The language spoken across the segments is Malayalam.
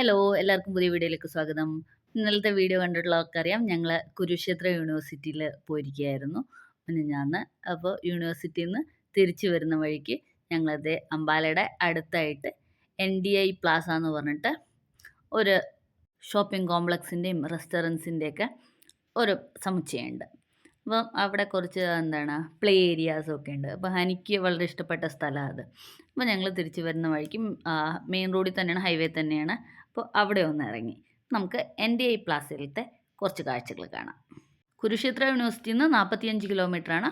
ഹലോ, എല്ലാവർക്കും പുതിയ വീഡിയോയിലേക്ക് സ്വാഗതം. ഇന്നലത്തെ വീഡിയോ കണ്ടിട്ടുള്ളവർക്കറിയാം ഞങ്ങൾ കുരുക്ഷേത്ര യൂണിവേഴ്സിറ്റിയിൽ പോയിരിക്കുകയായിരുന്നു മിനിഞ്ഞാന്ന്. അപ്പോൾ യൂണിവേഴ്സിറ്റിയിൽ നിന്ന് തിരിച്ചു വരുന്ന വഴിക്ക് ഞങ്ങളത് അംബാലയുടെ അടുത്തായിട്ട് NDI പ്ലാസ എന്ന് പറഞ്ഞിട്ട് ഒരു ഷോപ്പിംഗ് കോംപ്ലക്സിൻ്റെയും റെസ്റ്റോറൻറ്റ്സിൻ്റെയൊക്കെ ഒരു സമുച്ചയമുണ്ട്. അപ്പം അവിടെ കുറച്ച് പ്ലേ ഏരിയാസൊക്കെ ഉണ്ട്. അപ്പോൾ എനിക്ക് വളരെ ഇഷ്ടപ്പെട്ട സ്ഥലമാണ് അത്. അപ്പോൾ ഞങ്ങൾ തിരിച്ച് വരുന്ന വഴിക്ക് മെയിൻ റോഡിൽ തന്നെയാണ്, ഹൈവേ തന്നെയാണ്. അപ്പോൾ അവിടെ ഒന്ന് ഇറങ്ങി നമുക്ക് NDI പ്ലാസയിലത്തെ കുറച്ച് കാഴ്ചകൾ കാണാം. കുരുക്ഷേത്ര യൂണിവേഴ്സിറ്റിയിൽ നിന്ന് 45 കിലോമീറ്ററാണ്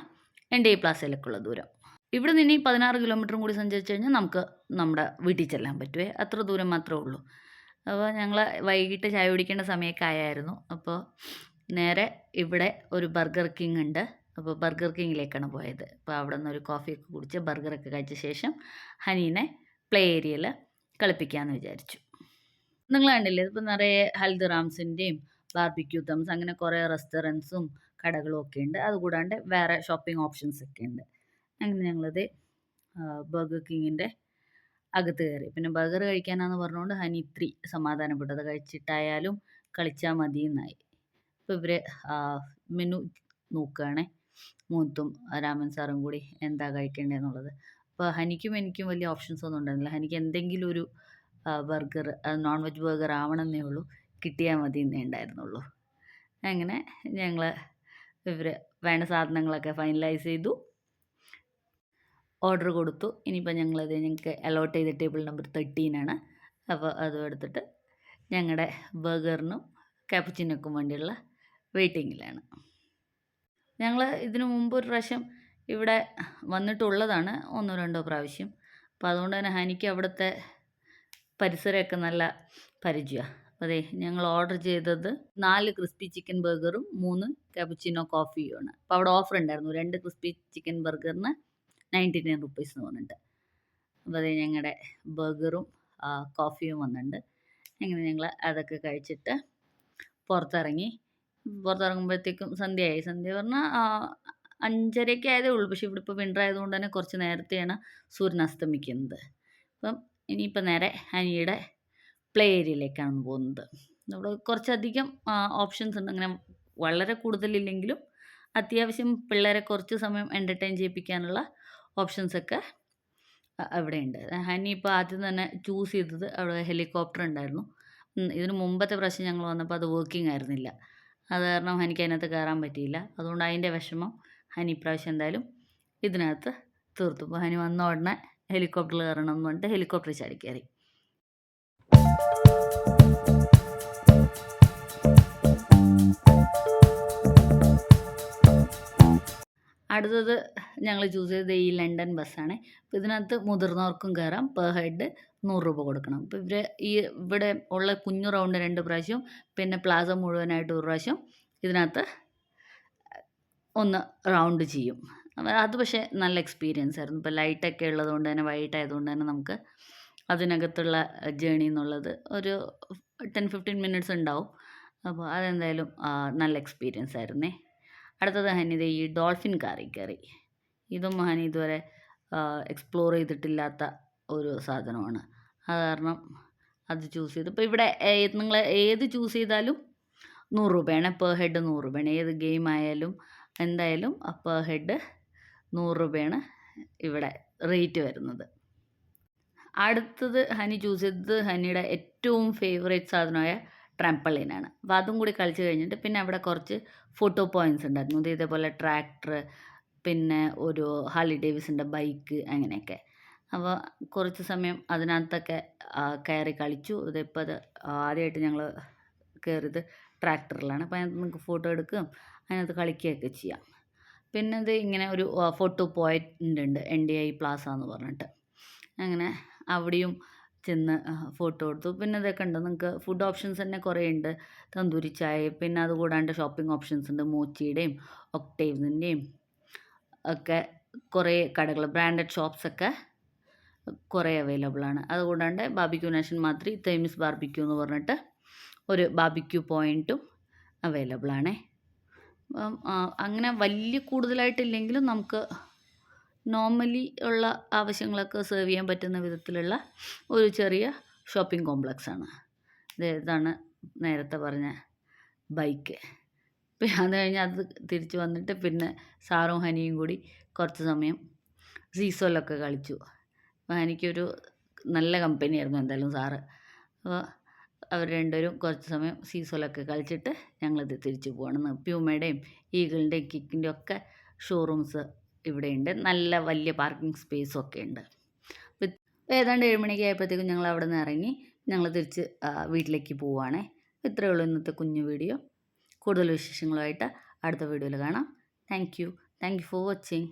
NDI പ്ലാസയിലേക്കുള്ള ദൂരം. ഇവിടെ നിന്ന് 16 കിലോമീറ്ററും കൂടി സഞ്ചരിച്ച് കഴിഞ്ഞാൽ നമുക്ക് നമ്മുടെ വീട്ടിൽ ചെല്ലാൻ പറ്റുമേ. അത്ര ദൂരം മാത്രമേ ഉള്ളൂ. അപ്പോൾ ഞങ്ങൾ വൈകിട്ട് ചായ കുടിക്കേണ്ട സമയമൊക്കെ ആയായിരുന്നു. അപ്പോൾ നേരെ ഇവിടെ ഒരു ബർഗർ കിങ് ഉണ്ട്. അപ്പോൾ ബർഗർ കിങ്ങിലേക്കാണ് പോയത്. അപ്പോൾ അവിടെ നിന്ന് ഒരു കോഫിയൊക്കെ കുടിച്ച് ബർഗറൊക്കെ കഴിച്ച ശേഷം ഹനീനെ പ്ലേ ഏരിയയിൽ കളിപ്പിക്കാമെന്ന് വിചാരിച്ചു. നിങ്ങൾ കണ്ടില്ലേ, ഇപ്പോൾ നിറയെ ഹൽദിറാംസിൻ്റെയും ബാർബിക്യൂ തംസ് അങ്ങനെ കുറേ റെസ്റ്റോറൻറ്റ്സും കടകളും ഒക്കെ ഉണ്ട്. അതുകൂടാണ്ട് വേറെ ഷോപ്പിംഗ് ഓപ്ഷൻസ് ഒക്കെ ഉണ്ട്. അങ്ങനെ ഞങ്ങളത് ബർഗർ കിങ്ങിൻ്റെ അകത്ത് കയറി. പിന്നെ ബർഗർ കഴിക്കാനാണെന്ന് പറഞ്ഞുകൊണ്ട് ഹനി ഇത്തിരി സമാധാനപ്പെട്ടു. അത് കഴിച്ചിട്ടായാലും കളിച്ചാൽ മതി എന്നായി. അപ്പോൾ ഇവർ മെനു നോക്കുകയാണേ, മൂത്തും രാമൻ സാറും കൂടി എന്താ കഴിക്കേണ്ടതെന്നുള്ളത്. അപ്പോൾ ഹനിക്കും എനിക്കും വലിയ ഓപ്ഷൻസ് ഒന്നും ഉണ്ടായിരുന്നില്ല. ഹനിക്ക് എന്തെങ്കിലും ഒരു ബർഗർ, നോൺ വെജ് ബർഗർ ആവണമെന്നേ ഉള്ളൂ, കിട്ടിയാൽ മതി എന്നേ ഉണ്ടായിരുന്നുള്ളൂ. അങ്ങനെ ഞങ്ങൾ ഇവർ വേണ്ട സാധനങ്ങളൊക്കെ ഫൈനലൈസ് ചെയ്തു, ഓർഡർ കൊടുത്തു. ഇനിയിപ്പോൾ ഞങ്ങൾക്ക് അലോട്ട് ചെയ്ത ടേബിൾ നമ്പർ 13 ആണ്. അപ്പോൾ അതും എടുത്തിട്ട് ഞങ്ങളുടെ ബർഗറിനും കാപ്പുച്ചിനോക്കും വേണ്ടിയുള്ള വെയിറ്റിങ്ങിലാണ്. ഞങ്ങൾ ഇതിനു മുമ്പ് ഒരു പ്രാവശ്യം ഇവിടെ വന്നിട്ടുള്ളതാണ്, 1-2 പ്രാവശ്യം. അപ്പോൾ അതുകൊണ്ട് തന്നെ ഹനിക്ക് അവിടുത്തെ പരിസരമൊക്കെ നല്ല പരിചയമാണ്. അതെ, ഞങ്ങൾ ഓർഡർ ചെയ്തത് 4 ക്രിസ്പി ചിക്കൻ ബർഗറും 3 കാപ്പുച്ചിനോ കോഫിയുമാണ്. അപ്പോൾ അവിടെ ഓഫർ ഉണ്ടായിരുന്നു, 2 ക്രിസ്പി ചിക്കൻ ബർഗറിന് 99 റുപ്പീസ് എന്ന് പറഞ്ഞിട്ട്. അപ്പോൾ അതെ, ഞങ്ങളുടെ ബർഗറും കോഫിയും വന്നിട്ടുണ്ട്. അങ്ങനെ ഞങ്ങൾ അതൊക്കെ കഴിച്ചിട്ട് പുറത്തിറങ്ങുമ്പോഴത്തേക്കും സന്ധ്യയായി. സന്ധ്യ പറഞ്ഞാൽ 5:30 ആയതേ ഉള്ളൂ. പക്ഷേ ഇവിടെ ഇപ്പോൾ വിൻ്റർ ആയതുകൊണ്ട് തന്നെ കുറച്ച് നേരത്തെയാണ് സൂര്യൻ അസ്തമിക്കുന്നത്. അപ്പം ഇനിയിപ്പോൾ നേരെ ഹനിയുടെ പ്ലേ ഏരിയയിലേക്കാണ് പോകുന്നത്. അവിടെ കുറച്ചധികം ഓപ്ഷൻസ് ഉണ്ട്. അങ്ങനെ വളരെ കൂടുതലില്ലെങ്കിലും അത്യാവശ്യം പിള്ളേരെ കുറച്ച് സമയം എൻ്റർടൈൻ ചെയ്യിപ്പിക്കാനുള്ള ഓപ്ഷൻസൊക്കെ അവിടെയുണ്ട്. ഹനി ഇപ്പോൾ ആദ്യം തന്നെ ചൂസ് ചെയ്തത് അവിടെ ഹെലികോപ്റ്റർ ഉണ്ടായിരുന്നു. ഇതിന് മുമ്പത്തെ പ്രാവശ്യം ഞങ്ങൾ വന്നപ്പോൾ അത് വർക്കിംഗ് ആയിരുന്നില്ല. അത് കാരണം ഹനിക്ക് അതിനകത്ത് കയറാൻ പറ്റിയില്ല. അതുകൊണ്ട് അതിൻ്റെ വിഷമം ഹനി ഇപ്രാവശ്യം എന്തായാലും ഇതിനകത്ത് തീർത്തു. അപ്പോൾ ഹനി വന്ന ഉടനെ ഹെലികോപ്റ്ററിൽ കയറണം എന്ന് പറഞ്ഞിട്ട് ഹെലികോപ്റ്ററിൽ ചാടി കയറി. അടുത്തത് ഞങ്ങൾ ചൂസ് ചെയ്തത് ഈ ലണ്ടൻ ബസ്സാണ്. അപ്പോൾ ഇതിനകത്ത് മുതിർന്നവർക്കും കയറാം. പെർ ഹെഡ് 100 രൂപ കൊടുക്കണം. അപ്പോൾ ഇവിടെ ഉള്ള കുഞ്ഞു റൗണ്ട് 2 പ്രാവശ്യം, പിന്നെ പ്ലാസ മുഴുവനായിട്ട് 1 പ്രാവശ്യം ഇതിനകത്ത് ഒന്ന് റൗണ്ട് ചെയ്യും. അത് പക്ഷേ നല്ല എക്സ്പീരിയൻസ് ആയിരുന്നു. ഇപ്പോൾ ലൈറ്റൊക്കെ ഉള്ളതുകൊണ്ട് തന്നെ, വൈകിട്ടായതുകൊണ്ട് തന്നെ നമുക്ക് അതിനകത്തുള്ള ജേണി എന്നുള്ളത് ഒരു 10-15 മിനിറ്റ്സ് ഉണ്ടാവും. അപ്പോൾ അതെന്തായാലും നല്ല എക്സ്പീരിയൻസ് ആയിരുന്നേ. അടുത്തത് ഹനി ഈ ഡോൾഫിൻ കാറിൽ കയറി. ഇതും ഹനി ഇതുവരെ എക്സ്പ്ലോർ ചെയ്തിട്ടില്ലാത്ത ഒരു സാധനമാണ്. അത് കാരണം അത് ചൂസ് ചെയ്തു. ഇപ്പോൾ ഇവിടെ നിങ്ങൾ ഏത് ചൂസ് ചെയ്താലും 100 രൂപയാണ്, പെർ ഹെഡ് 100 രൂപയാണ്. ഏത് ഗെയിം ആയാലും എന്തായാലും പെർ ഹെഡ് 100 രൂപയാണ് ഇവിടെ റേറ്റ് വരുന്നത്. അടുത്തത് ഹനി ചൂസ് ചെയ്തത് ഹനിയുടെ ഏറ്റവും ഫേവറേറ്റ് സാധനമായ ട്രാംപളിനാണ്. അപ്പോൾ അതും കൂടി കളിച്ച് കഴിഞ്ഞിട്ട് പിന്നെ അവിടെ കുറച്ച് ഫോട്ടോ പോയിൻറ്റ്സ് ഉണ്ടായിരുന്നു. ഇതേപോലെ ട്രാക്ടർ, പിന്നെ ഒരു ഹാർലി ഡേവിസിൻ്റെ ബൈക്ക്, അങ്ങനെയൊക്കെ. അപ്പോൾ കുറച്ച് സമയം അതിനകത്തൊക്കെ കയറി കളിച്ചു. ഇതിപ്പോൾ അത് ആദ്യമായിട്ട് ഞങ്ങൾ കയറിയത് ട്രാക്ടറിലാണ്. അപ്പോൾ അതിനകത്ത് നമുക്ക് ഫോട്ടോ എടുക്കുകയും അതിനകത്ത് കളിക്കുകയൊക്കെ ചെയ്യാം. പിന്നെ ഇത് ഇങ്ങനെ ഒരു ഫോട്ടോ പോയിൻ്റ് ഉണ്ട്, NDI പ്ലാസ എന്ന് പറഞ്ഞിട്ട്. അങ്ങനെ അവിടെയും ചെന്ന് ഫോട്ടോ എടുത്തു. പിന്നെ ഇതൊക്കെ ഉണ്ട്, നിങ്ങൾക്ക് ഫുഡ് ഓപ്ഷൻസ് തന്നെ കുറേ ഉണ്ട്. തന്തൂരി ചായ, പിന്നെ അതുകൂടാണ്ട് ഷോപ്പിംഗ് ഓപ്ഷൻസ് ഉണ്ട്. മോച്ചിയുടെയും ഒക്ടേവ്സിൻ്റെയും ഒക്കെ കുറേ കടകൾ, ബ്രാൻഡഡ് ഷോപ്സൊക്കെ കുറേ അവൈലബിൾ ആണ്. അതുകൂടാണ്ട് ബാർബിക്യൂ നാഷൻ മാത്രി തേമിസ് ബാർബിക്യൂ എന്ന് പറഞ്ഞിട്ട് ഒരു ബാർബിക്യൂ പോയിൻറ്റും അവൈലബിൾ ആണേ. അങ്ങനെ വലിയ കൂടുതലായിട്ടില്ലെങ്കിലും നമുക്ക് നോർമലി ഉള്ള ആവശ്യങ്ങളൊക്കെ സെർവ് ചെയ്യാൻ പറ്റുന്ന വിധത്തിലുള്ള ഒരു ചെറിയ ഷോപ്പിംഗ് കോംപ്ലക്സാണ്. ഇതാണ് നേരത്തെ പറഞ്ഞ ബൈക്ക്. അത് കഴിഞ്ഞ് അത് തിരിച്ച് വന്നിട്ട് പിന്നെ സാറും ഹനിയും കൂടി കുറച്ച് സമയം സീസോലൊക്കെ കളിച്ചു. അപ്പോൾ എനിക്കൊരു നല്ല കമ്പനിയായിരുന്നു എന്തായാലും സാറ്. അപ്പോൾ അവർ രണ്ടുപേരും കുറച്ച് സമയം സീസോലൊക്കെ കളിച്ചിട്ട് ഞങ്ങളിത് തിരിച്ച് പോകണം. പ്യൂമയുടെയും ഈഗിളിൻ്റെയും കിക്കിൻ്റെയും ഒക്കെ ഷോറൂംസ് ഇവിടെയുണ്ട്. നല്ല വലിയ പാർക്കിംഗ് സ്പേസും ഒക്കെ ഉണ്ട്. ഏതാണ്ട് 7 മണിയൊക്കെ ആയപ്പോഴത്തേക്കും ഞങ്ങൾ അവിടെ നിന്ന് ഇറങ്ങി ഞങ്ങൾ തിരിച്ച് വീട്ടിലേക്ക് പോവുകയാണേ. ഇത്രയേ ഉള്ളൂ ഇന്നത്തെ കുഞ്ഞു വീഡിയോ. കൂടുതൽ വിശേഷങ്ങളുമായിട്ട് അടുത്ത വീഡിയോയിൽ കാണാം. Thank you for watching.